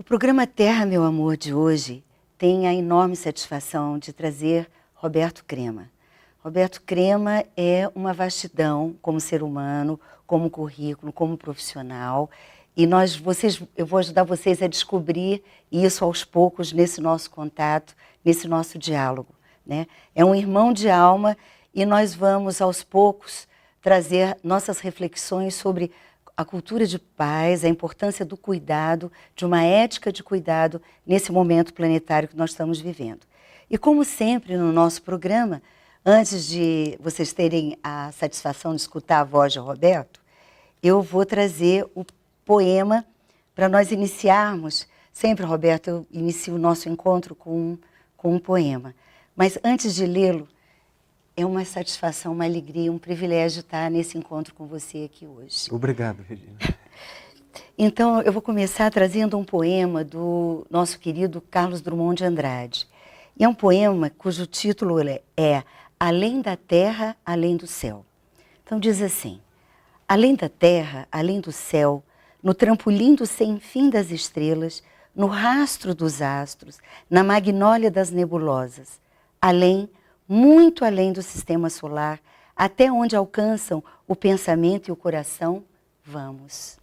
O programa Terra, Meu Amor de hoje tem a enorme satisfação de trazer Roberto Crema. Roberto Crema é uma vastidão como ser humano, como currículo, como profissional. E eu vou ajudar vocês a descobrir isso aos poucos nesse nosso contato, nesse nosso diálogo, né? É um irmão de alma e nós vamos aos poucos trazer nossas reflexões sobre a cultura de paz, a importância do cuidado, de uma ética de cuidado nesse momento planetário que nós estamos vivendo. E como sempre no nosso programa, antes de vocês terem a satisfação de escutar a voz de Roberto, eu vou trazer o poema para nós iniciarmos. Sempre, Roberto, eu inicio o nosso encontro com um poema. Mas antes de lê-lo, é uma satisfação, uma alegria, um privilégio estar nesse encontro com você aqui hoje. Obrigado, Regina. Então, eu vou começar trazendo um poema do nosso querido Carlos Drummond de Andrade. E é um poema cujo título é Além da Terra, Além do Céu. Então diz assim: além da terra, além do céu, no trampolim do sem fim das estrelas, no rastro dos astros, na magnólia das nebulosas, além, muito além do sistema solar, até onde alcançam o pensamento e o coração, vamos.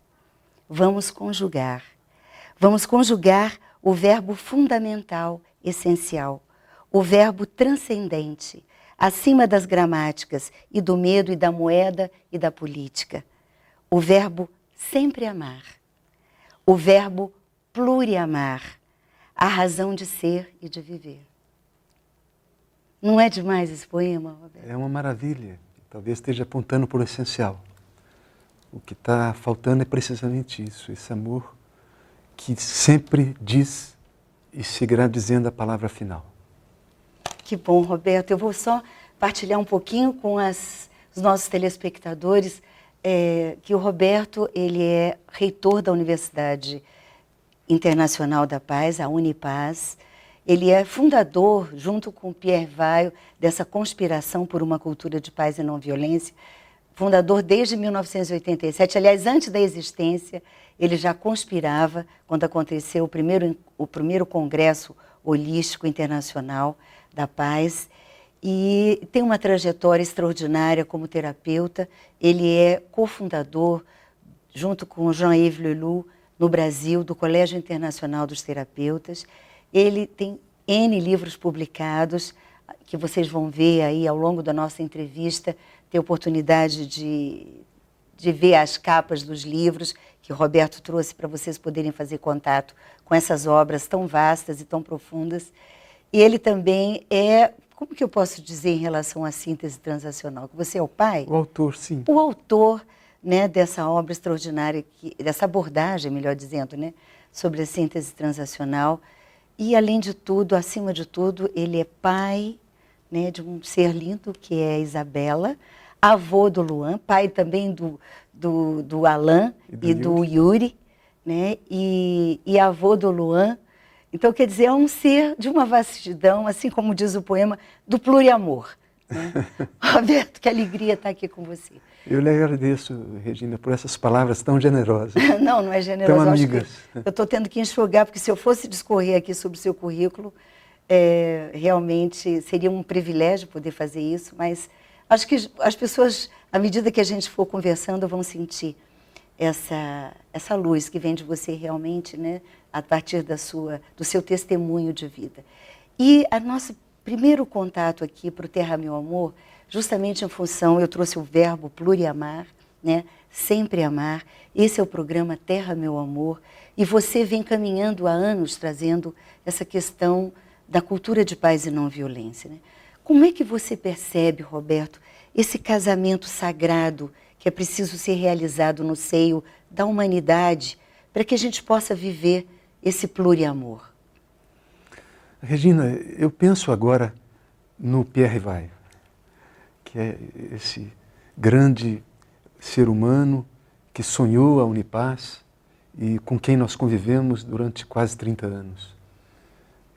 Vamos conjugar. Vamos conjugar o verbo fundamental, essencial, o verbo transcendente, acima das gramáticas e do medo e da moeda e da política. O verbo sempre amar. O verbo pluriamar. A razão de ser e de viver. Não é demais esse poema, Roberto? É uma maravilha. Talvez esteja apontando para o essencial. O que está faltando é precisamente isso, esse amor que sempre diz e seguirá dizendo a palavra final. Que bom, Roberto. Eu vou só partilhar um pouquinho com os nossos telespectadores que o Roberto ele é reitor da Universidade Internacional da Paz, a Unipaz. Ele é fundador, junto com Pierre Weil, dessa conspiração por uma cultura de paz e não violência. Fundador desde 1987. Aliás, antes da existência, ele já conspirava quando aconteceu o primeiro Congresso Holístico Internacional da Paz. E tem uma trajetória extraordinária como terapeuta. Ele é cofundador, junto com Jean-Yves Leloup, no Brasil, do Colégio Internacional dos Terapeutas. Ele tem N livros publicados, que vocês vão ver aí ao longo da nossa entrevista, ter oportunidade de ver as capas dos livros que o Roberto trouxe para vocês poderem fazer contato com essas obras tão vastas e tão profundas. E ele também é, como que eu posso dizer em relação à síntese transacional? Que você é o pai? O autor, sim. O autor, né, dessa obra extraordinária, dessa abordagem, melhor dizendo, né, sobre a síntese transacional. E, além de tudo, acima de tudo, ele é pai, né, de um ser lindo que é a Isabela, avô do Luan, pai também do Alain e do Yuri, né, e avô do Luan. Então, quer dizer, é um ser de uma vastidão, assim como diz o poema, do pluriamor. Né? Roberto, que alegria estar aqui com você. Eu lhe agradeço, Regina, por essas palavras tão generosas. Não é generoso. Tão amigas. Eu estou tendo que enxugar, porque se eu fosse discorrer aqui sobre o seu currículo, realmente seria um privilégio poder fazer isso, mas acho que as pessoas, à medida que a gente for conversando, vão sentir essa luz que vem de você realmente, né, a partir do seu testemunho de vida. E o nosso primeiro contato aqui para o Terra Meu Amor, justamente em função, eu trouxe o verbo pluriamar, né, sempre amar. Esse é o programa Terra Meu Amor, e você vem caminhando há anos trazendo essa questão da cultura de paz e não violência. Né? Como é que você percebe, Roberto, esse casamento sagrado que é preciso ser realizado no seio da humanidade para que a gente possa viver esse pluriamor? Regina, eu penso agora no Pierre Weil, que é esse grande ser humano que sonhou a Unipaz e com quem nós convivemos durante quase 30 anos.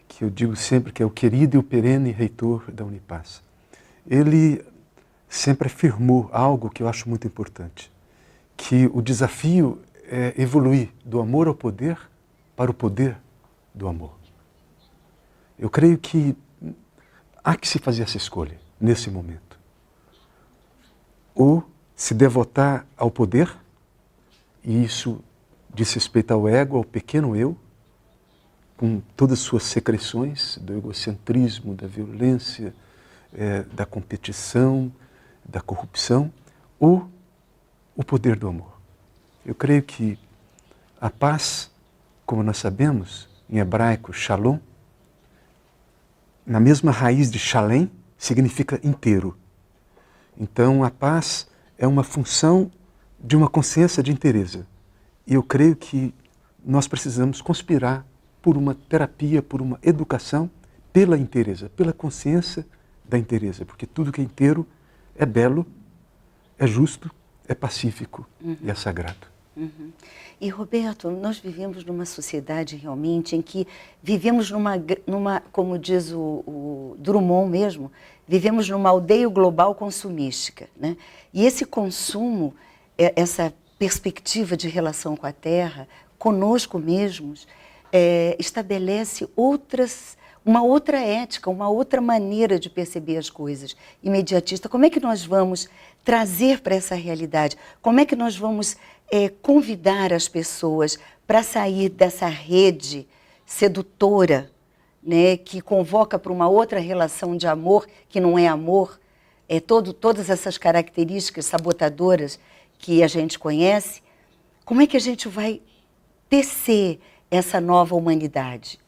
Que eu digo sempre que é o querido e o perene reitor da Unipaz. Ele sempre afirmou algo que eu acho muito importante, que o desafio é evoluir do amor ao poder para o poder do amor. Eu creio que há que se fazer essa escolha nesse momento. Ou se devotar ao poder, e isso diz respeito ao ego, ao pequeno eu, com todas as suas secreções, do egocentrismo, da violência, da competição, da corrupção, ou o poder do amor. Eu creio que a paz, como nós sabemos, em hebraico, shalom, na mesma raiz de shalem, significa inteiro. Então, a paz é uma função de uma consciência de inteireza. E eu creio que nós precisamos conspirar por uma terapia, por uma educação pela inteireza, pela consciência da inteireza, porque tudo que é inteiro é belo, é justo, é pacífico e é sagrado. E, Roberto, nós vivemos numa sociedade realmente em que vivemos numa como diz o Drummond mesmo, vivemos numa aldeia global consumística, né? E esse consumo, essa perspectiva de relação com a Terra, conosco mesmos, estabelece uma outra ética, uma outra maneira de perceber as coisas, imediatista. Como é que nós vamos trazer para essa realidade? Como é que nós vamos convidar as pessoas para sair dessa rede sedutora, né, que convoca para uma outra relação de amor, que não é amor, todas essas características sabotadoras que a gente conhece? Como é que a gente vai tecer essa nova humanidade?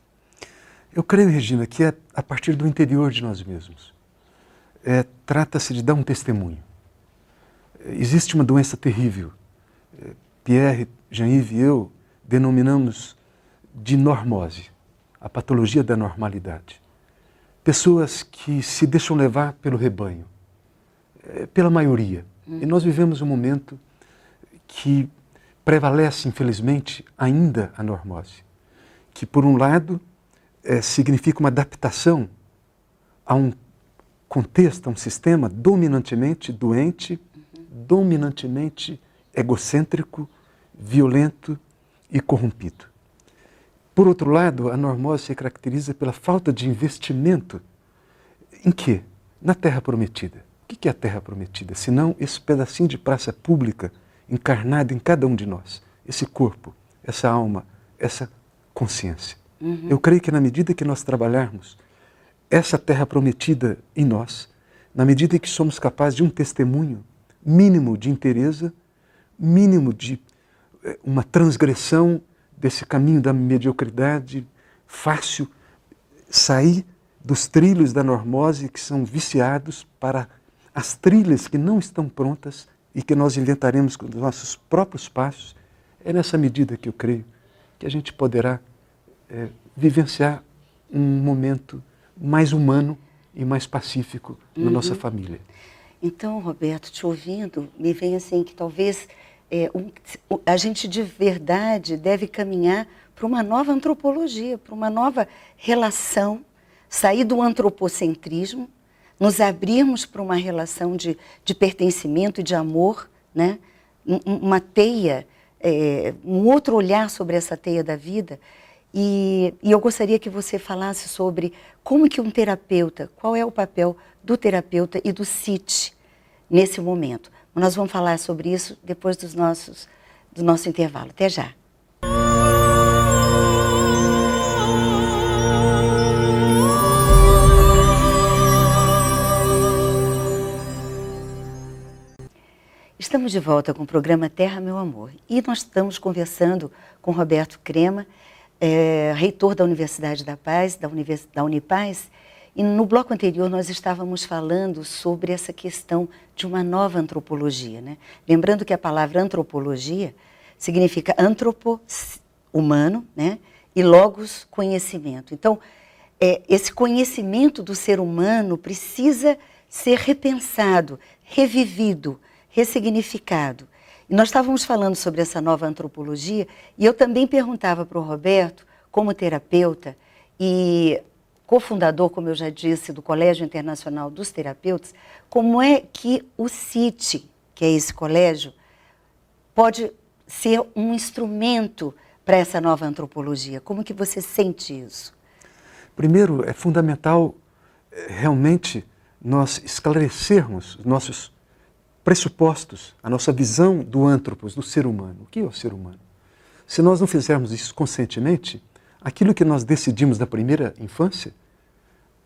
Eu creio, Regina, que é a partir do interior de nós mesmos. Trata-se de dar um testemunho. Existe uma doença terrível. Pierre, Jean-Yves e eu denominamos de normose, a patologia da normalidade. Pessoas que se deixam levar pelo rebanho, pela maioria. E nós vivemos um momento que prevalece, infelizmente, ainda a normose. Que, por um lado, significa uma adaptação a um contexto, a um sistema dominantemente doente, dominantemente egocêntrico, violento e corrompido. Por outro lado, a normose se caracteriza pela falta de investimento em quê? Na Terra Prometida. O que é a Terra Prometida? Senão esse pedacinho de praça pública encarnado em cada um de nós. Esse corpo, essa alma, essa consciência. Eu creio que na medida que nós trabalharmos essa Terra Prometida em nós, na medida que somos capazes de um testemunho mínimo de inteireza, mínimo de uma transgressão desse caminho da mediocridade, fácil, sair dos trilhos da normose que são viciados para as trilhas que não estão prontas e que nós inventaremos com os nossos próprios passos. É nessa medida que eu creio que a gente poderá vivenciar um momento mais humano e mais pacífico na nossa família. Então, Roberto, te ouvindo, me vem assim que talvez a gente de verdade deve caminhar para uma nova antropologia, para uma nova relação, sair do antropocentrismo, nos abrirmos para uma relação de pertencimento e de amor, né? Uma teia, um outro olhar sobre essa teia da vida. E eu gostaria que você falasse sobre como que um terapeuta, qual é o papel do terapeuta e do CIT nesse momento. Nós vamos falar sobre isso depois do nosso intervalo. Até já. Estamos de volta com o programa Terra, Meu Amor. E nós estamos conversando com Roberto Crema, reitor da Universidade da Paz, da Unipaz. E no bloco anterior nós estávamos falando sobre essa questão de uma nova antropologia, né? Lembrando que a palavra antropologia significa antropo, humano, né? E logos, conhecimento. Então, esse conhecimento do ser humano precisa ser repensado, revivido, ressignificado. E nós estávamos falando sobre essa nova antropologia e eu também perguntava para o Roberto, como terapeuta e cofundador, como eu já disse, do Colégio Internacional dos Terapeutas, como é que o CIT, que é esse colégio, pode ser um instrumento para essa nova antropologia? Como que você sente isso? Primeiro, é fundamental realmente nós esclarecermos os nossos pressupostos, a nossa visão do antropos, do ser humano. O que é o ser humano? Se nós não fizermos isso conscientemente, aquilo que nós decidimos na primeira infância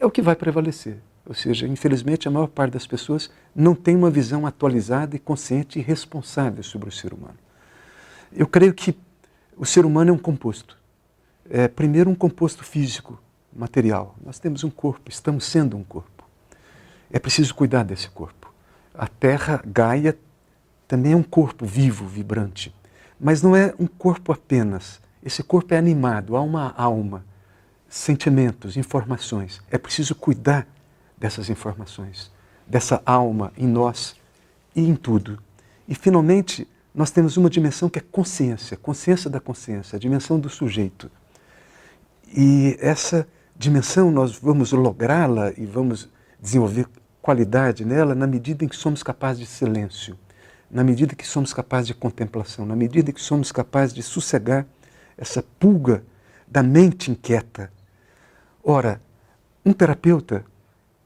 é o que vai prevalecer. Ou seja, infelizmente, a maior parte das pessoas não tem uma visão atualizada e consciente e responsável sobre o ser humano. Eu creio que o ser humano é um composto. Primeiro, um composto físico, material. Nós temos um corpo, estamos sendo um corpo. É preciso cuidar desse corpo. A Terra, Gaia, também é um corpo vivo, vibrante. Mas não é um corpo apenas. Esse corpo é animado, há uma alma, sentimentos, informações. É preciso cuidar dessas informações, dessa alma em nós e em tudo. E, finalmente, nós temos uma dimensão que é consciência, consciência da consciência, a dimensão do sujeito. E essa dimensão nós vamos lográ-la e vamos desenvolver qualidade nela na medida em que somos capazes de silêncio, na medida que somos capazes de contemplação, na medida que somos capazes de sossegar essa pulga da mente inquieta. Ora, um terapeuta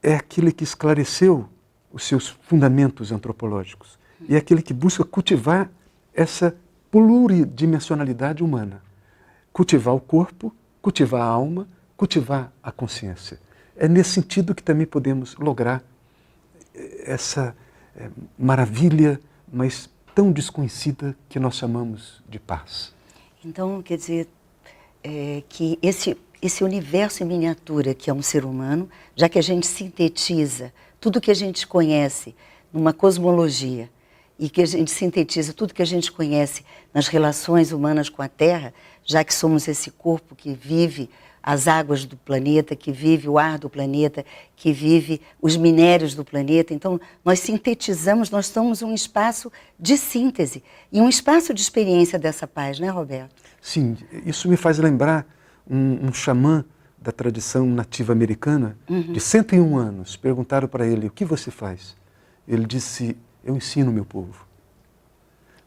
é aquele que esclareceu os seus fundamentos antropológicos e é aquele que busca cultivar essa pluridimensionalidade humana. Cultivar o corpo, cultivar a alma, cultivar a consciência. É nesse sentido que também podemos lograr essa maravilha, mas tão desconhecida, que nós chamamos de paz. Então, quer dizer, que esse universo em miniatura que é um ser humano, já que a gente sintetiza tudo que a gente conhece numa cosmologia e que a gente sintetiza tudo que a gente conhece nas relações humanas com a Terra, já que somos esse corpo que vive as águas do planeta, que vive o ar do planeta, que vive os minérios do planeta. Então, nós sintetizamos, nós somos um espaço de síntese e um espaço de experiência dessa paz, não é, Roberto? Sim, isso me faz lembrar um xamã da tradição nativa americana, de 101 anos. Perguntaram para ele, o que você faz? Ele disse, eu ensino meu povo.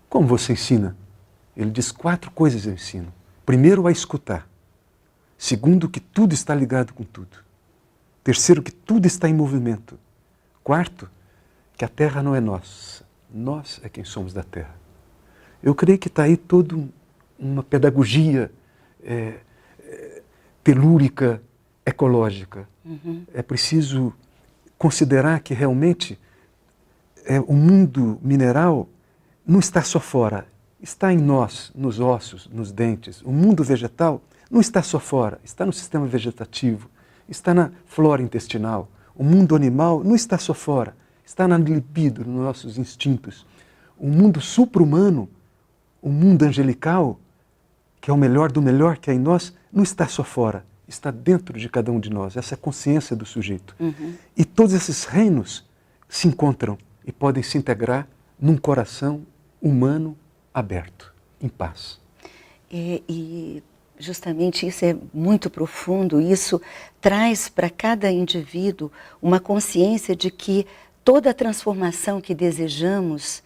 Como você ensina? Ele diz, 4 coisas eu ensino. Primeiro, a escutar. Segundo, que tudo está ligado com tudo. Terceiro, que tudo está em movimento. Quarto, que a Terra não é nossa. Nós é quem somos da Terra. Eu creio que está aí toda uma pedagogia telúrica, ecológica. É preciso considerar que realmente o mundo mineral não está só fora, está em nós, nos ossos, nos dentes. O mundo vegetal não está só fora, está no sistema vegetativo, está na flora intestinal. O mundo animal não está só fora, está na libido, nos nossos instintos. O mundo supra-humano, o mundo angelical, que é o melhor do melhor que é em nós, não está só fora, está dentro de cada um de nós, essa é a consciência do sujeito. E todos esses reinos se encontram e podem se integrar num coração humano aberto, em paz. E justamente isso é muito profundo, isso traz para cada indivíduo uma consciência de que toda a transformação que desejamos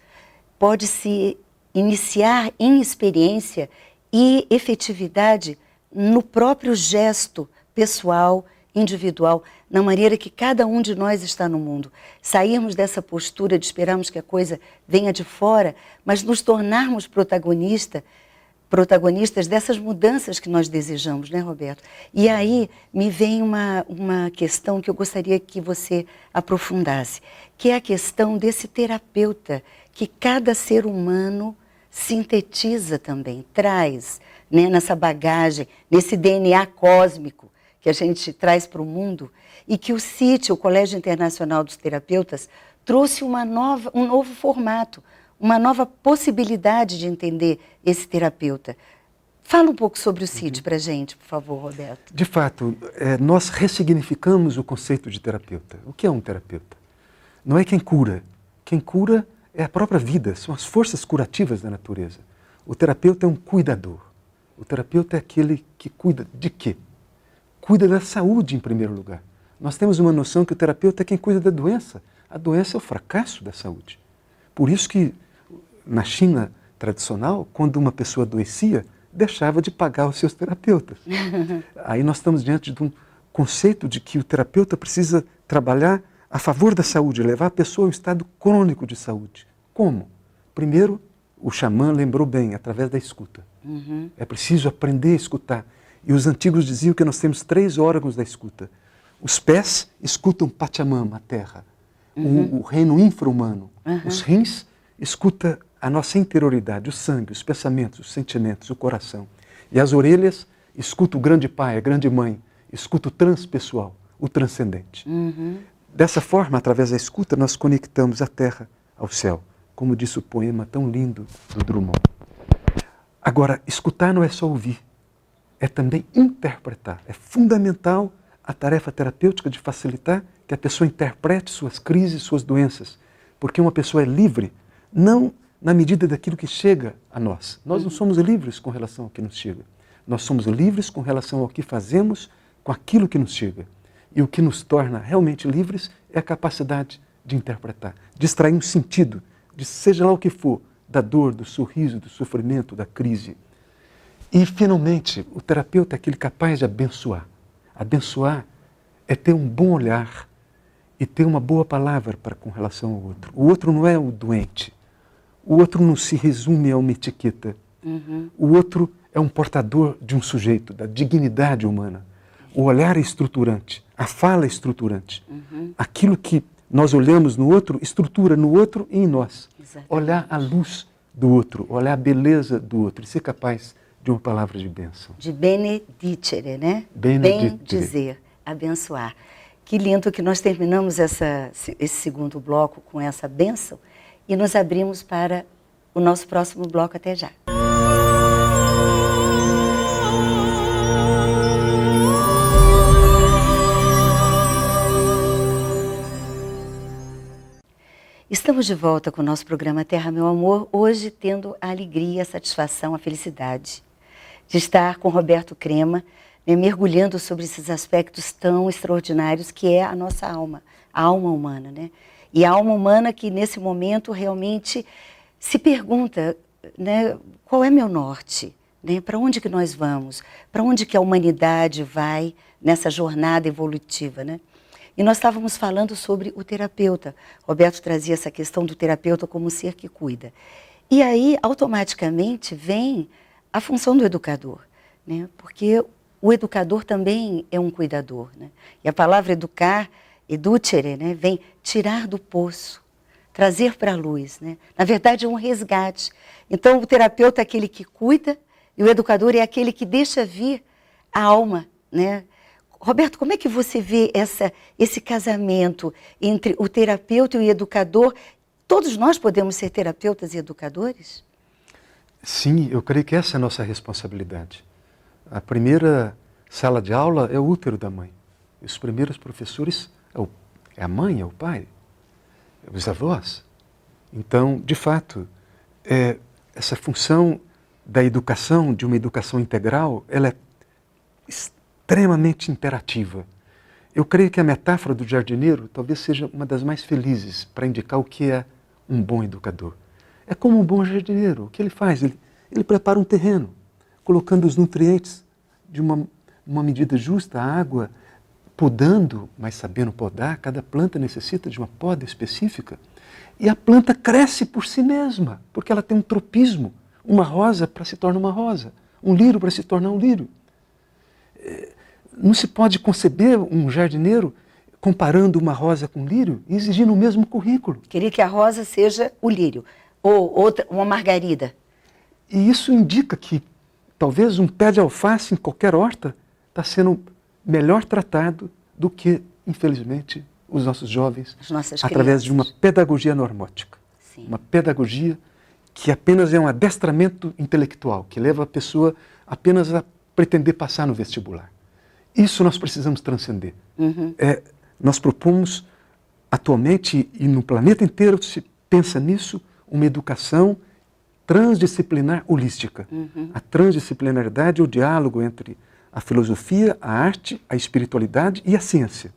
pode se iniciar em experiência e efetividade no próprio gesto pessoal, individual, na maneira que cada um de nós está no mundo. Sairmos dessa postura de esperarmos que a coisa venha de fora, mas nos tornarmos protagonistas dessas mudanças que nós desejamos, né, Roberto? E aí me vem uma questão que eu gostaria que você aprofundasse, que é a questão desse terapeuta que cada ser humano sintetiza também, traz, né, nessa bagagem, nesse DNA cósmico que a gente traz para o mundo, e que o CIT, o Colégio Internacional dos Terapeutas, trouxe um novo formato, uma nova possibilidade de entender esse terapeuta. Fala um pouco sobre o CIT para a gente, por favor, Roberto. De fato, nós ressignificamos o conceito de terapeuta. O que é um terapeuta? Não é quem cura. Quem cura é a própria vida, são as forças curativas da natureza. O terapeuta é um cuidador. O terapeuta é aquele que cuida de quê? Cuida da saúde em primeiro lugar. Nós temos uma noção que o terapeuta é quem cuida da doença. A doença é o fracasso da saúde. Por isso que na China tradicional, quando uma pessoa adoecia, deixava de pagar os seus terapeutas. Aí nós estamos diante de um conceito de que o terapeuta precisa trabalhar a favor da saúde, levar a pessoa a um estado crônico de saúde. Como? Primeiro, o xamã lembrou bem, através da escuta. É preciso aprender a escutar. E os antigos diziam que nós temos 3 órgãos da escuta. Os pés escutam Pachamama, a terra, o reino infra-humano. Os rins escutam a nossa interioridade, o sangue, os pensamentos, os sentimentos, o coração. E as orelhas escutam o grande pai, a grande mãe, escutam o transpessoal, o transcendente. Dessa forma, através da escuta, nós conectamos a terra ao céu, como disse o poema tão lindo do Drummond. Agora, escutar não é só ouvir, é também interpretar. É fundamental a tarefa terapêutica de facilitar que a pessoa interprete suas crises, suas doenças. Porque uma pessoa é livre, não na medida daquilo que chega a nós. Nós não somos livres com relação ao que nos chega. Nós somos livres com relação ao que fazemos com aquilo que nos chega. E o que nos torna realmente livres é a capacidade de interpretar, de extrair um sentido, de seja lá o que for, da dor, do sorriso, do sofrimento, da crise. E, finalmente, o terapeuta é aquele capaz de abençoar. Abençoar é ter um bom olhar e ter uma boa palavra para com relação ao outro. O outro não é o doente. O outro não se resume a uma etiqueta. O outro é um portador de um sujeito, da dignidade humana. O olhar é estruturante, a fala é estruturante. Aquilo que nós olhamos no outro, estrutura no outro e em nós. Exatamente. Olhar a luz do outro, olhar a beleza do outro e ser capaz de uma palavra de bênção. De benedicere, né? Benedicere. Bem dizer, abençoar. Que lindo que nós terminamos esse segundo bloco com essa bênção e nos abrimos para o nosso próximo bloco. Até já. Estamos de volta com o nosso programa Terra, Meu Amor, hoje tendo a alegria, a satisfação, a felicidade de estar com Roberto Crema, né, mergulhando sobre esses aspectos tão extraordinários que é a nossa alma, a alma humana, né? E a alma humana que nesse momento realmente se pergunta, né, qual é meu norte? Né? Para onde que nós vamos? Para onde que a humanidade vai nessa jornada evolutiva, né? E nós estávamos falando sobre o terapeuta. Roberto trazia essa questão do terapeuta como um ser que cuida. E aí, automaticamente, vem a função do educador, né? Porque o educador também é um cuidador, né? E a palavra educar, educere, né? Vem tirar do poço, trazer para a luz, né? Na verdade, é um resgate. Então, o terapeuta é aquele que cuida e o educador é aquele que deixa vir a alma, né? Roberto, como é que você vê esse casamento entre o terapeuta e o educador? Todos nós podemos ser terapeutas e educadores? Sim, eu creio que essa é a nossa responsabilidade. A primeira sala de aula é o útero da mãe. Os primeiros professores é a mãe, é o pai, é os avós. Então, de fato, essa função da educação, de uma educação integral, ela é extremamente imperativa. Eu creio que a metáfora do jardineiro talvez seja uma das mais felizes para indicar o que é um bom educador. É como um bom jardineiro. O que ele faz? Ele prepara um terreno, colocando os nutrientes de uma medida justa, a água, podando, mas sabendo podar. Cada planta necessita de uma poda específica. E a planta cresce por si mesma, porque ela tem um tropismo. Uma rosa para se tornar uma rosa, um lírio para se tornar um lírio. Não se pode conceber um jardineiro comparando uma rosa com um lírio e exigindo o mesmo currículo. Queria que a rosa seja o lírio, ou outra, uma margarida. E isso indica que talvez um pé de alface em qualquer horta está sendo melhor tratado do que, infelizmente, os nossos jovens, através de uma pedagogia normótica. Sim. Uma pedagogia que apenas é um adestramento intelectual, que leva a pessoa apenas a pretender passar no vestibular. Isso nós precisamos transcender. Nós propomos atualmente, e no planeta inteiro se pensa nisso, uma educação transdisciplinar holística. A transdisciplinaridade é o diálogo entre a filosofia, a arte, a espiritualidade e a ciência.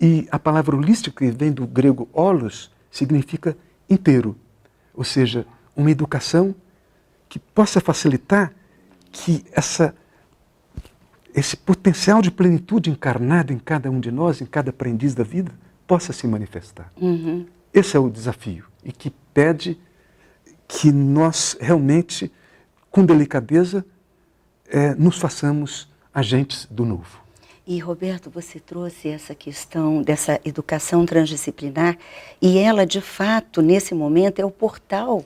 E a palavra holística, que vem do grego holos, significa inteiro. Ou seja, uma educação que possa facilitar que esse potencial de plenitude encarnado em cada um de nós, em cada aprendiz da vida, possa se manifestar. Uhum. Esse é o desafio e que pede que nós realmente, com delicadeza, nos façamos agentes do novo. E, Roberto, você trouxe essa questão dessa educação transdisciplinar e ela, de fato, nesse momento, é o portal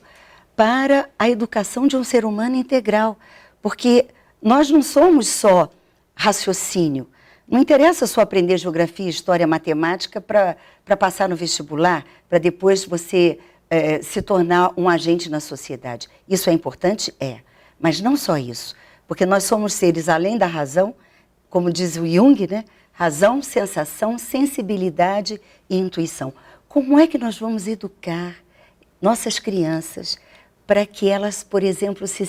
para a educação de um ser humano integral. Porque nós não somos só raciocínio. Não interessa só aprender geografia, história, matemática para passar no vestibular, para depois você se tornar um agente na sociedade. Isso é importante? É. Mas não só isso. Porque nós somos seres além da razão, como diz o Jung, né? Razão, sensação, sensibilidade e intuição. Como é que nós vamos educar nossas crianças para que elas, por exemplo, se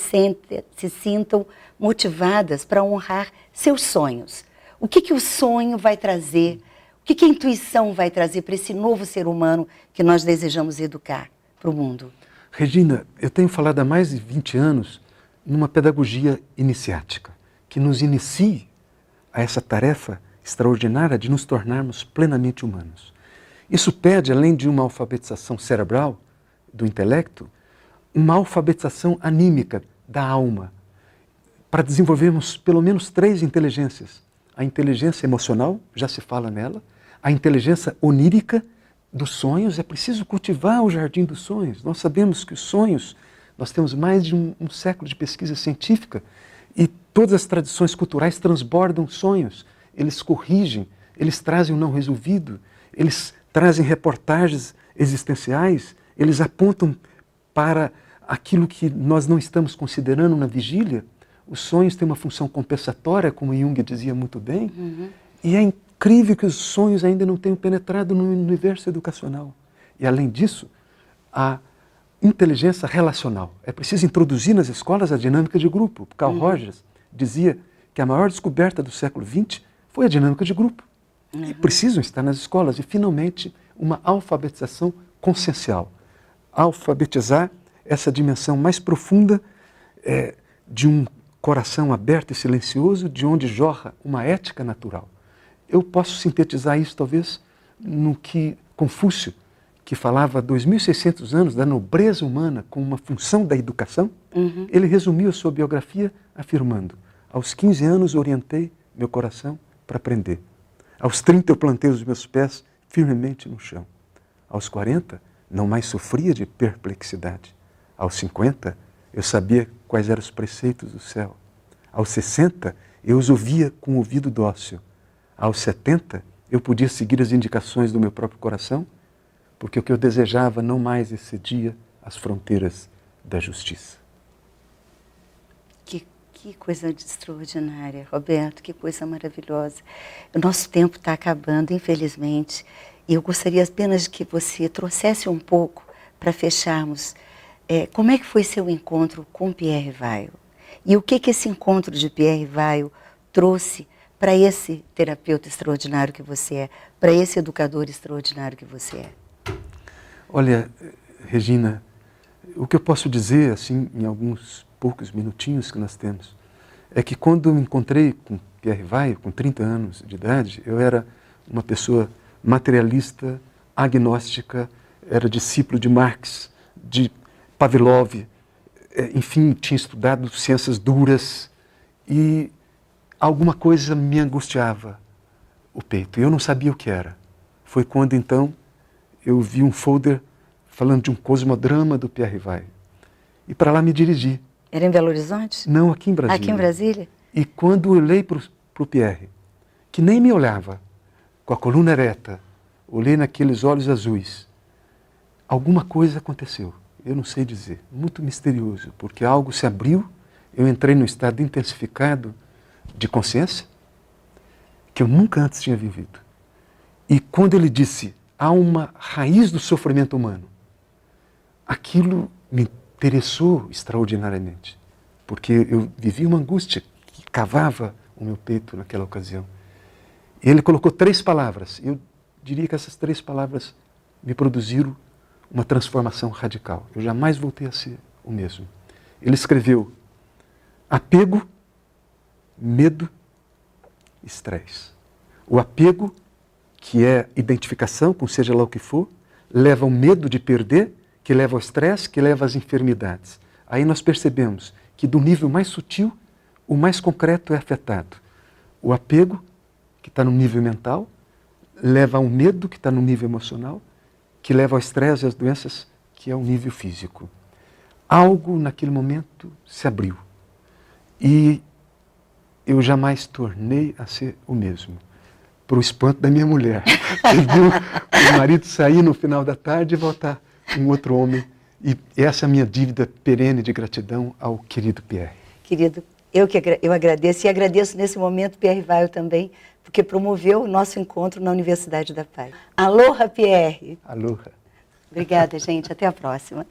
sintam motivadas para honrar seus sonhos? O que o sonho vai trazer? O que a intuição vai trazer para esse novo ser humano que nós desejamos educar para o mundo? Regina, eu tenho falado há mais de 20 anos numa pedagogia iniciática, que nos inicie a essa tarefa extraordinária de nos tornarmos plenamente humanos. Isso pede, além de uma alfabetização cerebral, do intelecto, uma alfabetização anímica da alma, para desenvolvermos pelo menos 3 inteligências. A inteligência emocional, já se fala nela, a inteligência onírica dos sonhos, é preciso cultivar o jardim dos sonhos. Nós sabemos que os sonhos, nós temos mais de um século de pesquisa científica e todas as tradições culturais transbordam sonhos. Eles corrigem, eles trazem o não resolvido, eles trazem reportagens existenciais, eles apontam para aquilo que nós não estamos considerando na vigília. Os sonhos têm uma função compensatória, como Jung dizia muito bem, e é incrível que os sonhos ainda não tenham penetrado no universo educacional. E, além disso, a inteligência relacional. É preciso introduzir nas escolas a dinâmica de grupo. Carl Rogers dizia que a maior descoberta do século XX foi a dinâmica de grupo. E precisam estar nas escolas. E, finalmente, uma alfabetização consciencial. Alfabetizar essa dimensão mais profunda de um coração aberto e silencioso, de onde jorra uma ética natural. Eu posso sintetizar isso, talvez, no que Confúcio, que falava há 2.600 anos da nobreza humana como uma função da educação, ele resumiu a sua biografia afirmando: aos 15 anos orientei meu coração para aprender. Aos 30 eu plantei os meus pés firmemente no chão. Aos 40 não mais sofria de perplexidade. Aos 50 eu sabia quais eram os preceitos do céu. Aos 60 eu os ouvia com o ouvido dócil. Aos 70 eu podia seguir as indicações do meu próprio coração, porque o que eu desejava não mais excedia as fronteiras da justiça. Que coisa extraordinária, Roberto, que coisa maravilhosa. O nosso tempo está acabando, infelizmente, e eu gostaria apenas que você trouxesse um pouco para fecharmos. Como é que foi seu encontro com Pierre Weil? E o que esse encontro de Pierre Weil trouxe para esse terapeuta extraordinário que você é, para esse educador extraordinário que você é? Olha, Regina, o que eu posso dizer, assim, em alguns poucos minutinhos que nós temos, é que quando eu me encontrei com Pierre Weil, com 30 anos de idade, eu era uma pessoa materialista, agnóstica, era discípulo de Marx, de Pavlov, enfim, tinha estudado ciências duras e alguma coisa me angustiava o peito e eu não sabia o que era. Foi quando então eu vi um folder falando de um cosmodrama do Pierre Weil e para lá me dirigi. Era em Belo Horizonte? Não, aqui em Brasília. Aqui em Brasília? E quando eu olhei para o Pierre, que nem me olhava, com a coluna ereta, olhei naqueles olhos azuis, alguma coisa aconteceu. Eu não sei dizer, muito misterioso, porque algo se abriu, eu entrei num estado intensificado de consciência que eu nunca antes tinha vivido. E quando ele disse, há uma raiz do sofrimento humano, aquilo me interessou extraordinariamente, porque eu vivi uma angústia que cavava o meu peito naquela ocasião. E ele colocou 3 palavras, eu diria que essas 3 palavras me produziram uma transformação radical. Eu jamais voltei a ser o mesmo. Ele escreveu: Apego, medo, estresse. O apego, que é identificação com seja lá o que for, leva ao medo de perder, que leva ao estresse, que leva às enfermidades. Aí nós percebemos que do nível mais sutil, o mais concreto é afetado. O apego, que está no nível mental, leva ao medo, que está no nível emocional, que leva ao estresse e às doenças, que é o nível físico. Algo naquele momento se abriu. E eu jamais tornei a ser o mesmo. Para o espanto da minha mulher. Ele viu o marido sair no final da tarde e voltar um outro homem. E essa é a minha dívida perene de gratidão ao querido Pierre. Querido, eu agradeço e agradeço nesse momento Pierre Weil também, porque promoveu o nosso encontro na Universidade da Paz. Aloha, Pierre. Aloha. Obrigada, gente. Até a próxima.